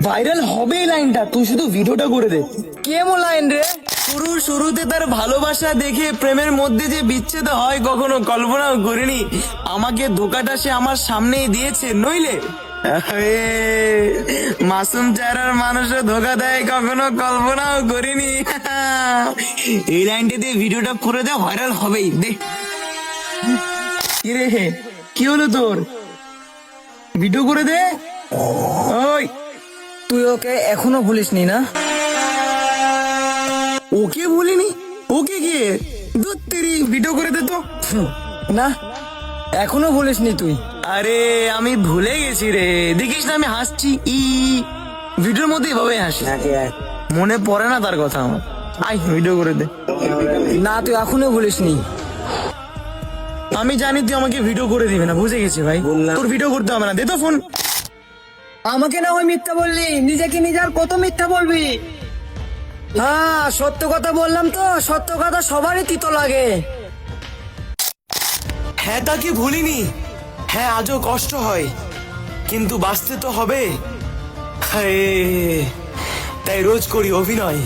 Viral হবে এই লাইনটা, তুই শুধু ভিডিওটা করে দে। কেমন লাইন রে? শুরুতে তার ভালোবাসা দেখে প্রেমের মধ্যে যে বিচ্ছেদ হয় কখনো কল্পনাও করিনি। আমাকে ধোকাটা সে আমার সামনেই দিয়েছে, নইলে মাসুম চেহারার মানুষও ধোকা দেয় কখনো কল্পনাও করিনি। এই লাইনটা দিয়ে ভিডিওটা করে দে, ভাইরাল হবেই। দে কিরে, কি হলো তোর? ভিডিও করে দে। ওই তুই ওকে এখনো ভুলিসনি না? ওকে বলিনি? ওকে কে? ধুর তেরি, ভিডিও করে দে তো। না, এখনো ভুলিসনি তুই? আরে আমি ভুলে গেছি রে, দেখিস না আমি হাসছি, ভিডিওর মধ্যে এভাবে হাসি, মনে পড়ে না তার কথা আমার। আই ভিডিও করে দে। না, তুই এখনো ভুলিসনি। আমি জানি তুই আমাকে ভিডিও করে দিবে না, বুঝে গেছি ভাই, তোর ভিডিও করতে হবে না, দে তো ফোন। আমাকে না হয় মিথ্যা বললি, নিজেকে নিজের কত মিথ্যা বলবি? হ্যাঁ, সত্য কথা বললাম তো, সত্য কথা সবারই তিতো লাগে। হ্যাঁ তাকে ভুলিনি, হ্যাঁ আজও কষ্ট হয়, কিন্তু বাঁচতে তো হবে, তাই রোজ করি অভিনয়।